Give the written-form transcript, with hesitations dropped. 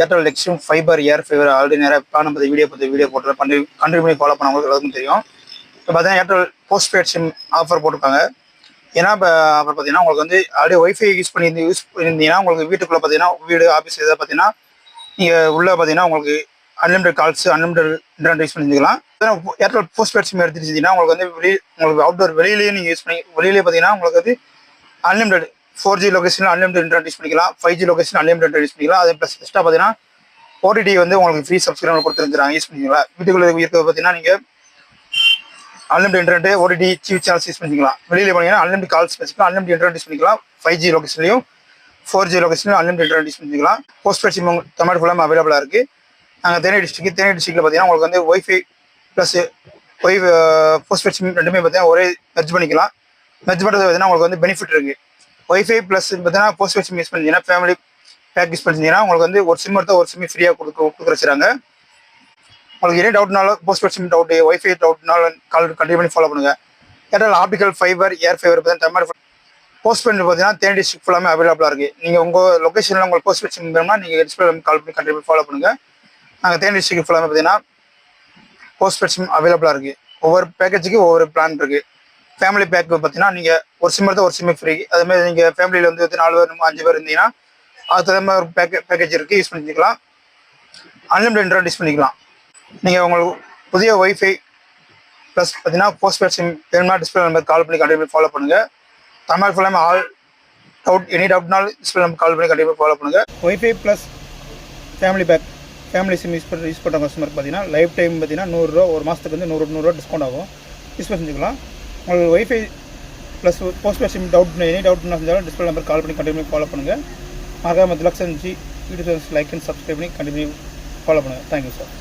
Airtel extreme fibre air fibre already நிறைய plan பற்றி video போட்டு கண்டினியூ பண்ணி ஃபாலோ பண்ணவங்களுக்கு எல்லாருக்கும் தெரியும். இப்போ பார்த்தீங்கன்னா Airtel post paid sim offer போட்டிருக்காங்க. ஏன்னா இப்போ அப்புறம் பார்த்தீங்கன்னா உங்களுக்கு வந்து ஆல்ரெடி ஒய்ஃபை யூஸ் பண்ணியிருந்தீங்கன்னா உங்களுக்கு வீட்டுக்குள்ளே பார்த்தீங்கன்னா வீடு ஆஃபீஸ் எதாவது பார்த்தீங்கன்னா நீங்கள் உள்ளே பார்த்தீங்கன்னா உங்களுக்கு unlimited calls unlimited internet use பண்ணிக்கலாம். ஏர்டெல் போஸ்ட் பெய்ட் சிம் எடுத்துட்டீங்கன்னா உங்களுக்கு வந்து உங்களுக்கு அவுட்டோர் வெளியிலேயே நீங்கள் யூஸ் பண்ணி வெளியிலே பார்த்தீங்கன்னா உங்களுக்கு வந்து அன்லிமிடெட் 4G லொகேஷனில் அன்லிமிடெட் இன்டர்நெட் யூஸ் பண்ணிக்கலாம். 5G லொகேஷன் அன்லிமிடெட் யூஸ் பண்ணிக்கலாம். அது ப்ளஸ் எக்ஸ்ட்ரா பார்த்தீங்கன்னா OTT வந்து உங்களுக்கு ஃப்ரீ சப்ஸ்கிரைபர் கொடுத்துருந்துறாங்க யூஸ் பண்ணிக்கலாம். வீட்டுக்குள்ளே இருக்கிறது பார்த்தீங்கன்னா நீங்கள் unlimited internet OTT TV channels use பண்ணிக்கலாம். வெளியில் போனீங்கன்னா அன்லிமிடெட் கால்ஸ் பேசிக்கலாம், அன்லிமிடெட் இன்டர்நெட் யூஸ் பண்ணிக்கலாம். 5G லொகேஷன்லையும் 4G லொகேஷன்லையும் அன்லிமிடெட் இன்டர்நெட் யூஸ் பண்ணிக்கலாம். போஸ்ட் பெய்ட் சிம் தமிழ் ஃபுல்லாக அவைலபிளாக இருக்குது. நாங்கள் தேனி டிஸ்ட்ரிக்ட் பார்த்தீங்கன்னா உங்களுக்கு வந்து wifi plus postpaid sim ரெண்டுமே பார்த்தீங்கன்னா ஒரே மெர்ஜ் பண்ணிக்கலாம். மெர்ஜ் பண்ணுறது பார்த்தீங்கன்னா உங்களுக்கு வந்து பெனிஃபிட் இருக்குது. ஒய்ஃபை ப்ளஸ் பார்த்தீங்கன்னா போஸ்ட் பெய்ட் சிம் யூஸ் பண்ணிங்கன்னா ஃபேமிலி பேக் யூஸ் பண்ணிங்கன்னா உங்களுக்கு வந்து ஒரு சிம் எடுத்தால் ஒரு சிம் ஃப்ரீயாக கொடுக்க வச்சுறாங்க. உங்களுக்கு என்ன டவுட்னாலும் postpaid sim doubt wifi டவுட்னாலும் கால் கண்டினியூ பண்ணி ஃபாலோ பண்ணுங்கள். Airtel optical fibre air fibre பார்த்தீங்கன்னா தமிழ் போஸ்ட் பெய்ட் பார்த்தீங்கன்னா தேனி டிஸ்ட்ரிக்ட் ஃபுல்லாமே அவைலபிளாக இருக்குது. நீங்கள் உங்கள் லொக்கேஷனில் உங்களுக்கு போஸ்ட் பெய்ட் சிம் வேணும்னா நீங்கள் டிஸ்பிளே கால் பண்ணி கண்டினியூ ஃபாலோ பண்ணுங்கள். நாங்கள் தேனி டிஸ்ட்ரிக்ட் ஃபுல்லாமே பார்த்தீங்கன்னா போஸ்ட் பெய்ட் சிம் அவைலபிளாக இருக்குது. ஒவ்வொரு பேக்கேஜுக்கு ஒவ்வொரு பிளான் இருக்குது. ஃபேமிலி பேக் பார்த்தீங்கன்னா நீங்கள் ஒரு சிம் எடுத்தால் ஒரு சிம் ஃப்ரீ. அதுமாதிரி நீங்கள் ஃபேமிலியில் வந்து 4 பேர் 5 பேர் இருந்தீங்கன்னா அதுக்கு தகுந்த மாதிரி ஒரு பேக்கேஜ் இருக்குது, யூஸ் பண்ணிக்கலாம். அன்லிமிடெட் இன்டர்நெட் யூஸ் பண்ணிக்கலாம். நீங்கள் உங்களுக்கு புதிய ஒய்ஃபை ப்ளஸ் பார்த்தீங்கன்னா போஸ்ட் பெய்ட் சிம் வேணும்னா டிஸ்பிளே நம்பர் கால் பண்ணி கண்டிப்பாக ஃபாலோ பண்ணுங்கள். தமிழ் ஃபுல்லாமே ஆல் டவுட் எனி டவுட்னாலும் டிஸ்பிளே நம்பர் கால் பண்ணி கண்டிப்பாக ஃபாலோ பண்ணுங்கள். Wifi plus family pack family sim use பண்ணுற கஸ்டமருக்கு பார்த்தீங்கன்னா லைஃப் டைம் பார்த்தீங்கன்னா 100 ரூபா ஒரு மாதத்துக்கு வந்து 100 டிஸ்கவுண்ட் ஆகும். யூஸ் செஞ்சுக்கலாம். உங்களுக்கு wifi plus postpaid sim doubt any டவுட்னா செஞ்சாலும் டிஸ்பிளே நம்பர் கால் பண்ணி கண்டினியூ ஃபாலோ பண்ணுங்கள். மறக்காம 10,00,000 வீடியோஸ் லைக் அண்ட் சப்ஸ்கிரைப் பண்ணி கண்டினியூ ஃபாலோ பண்ணுங்கள். Thank you sir.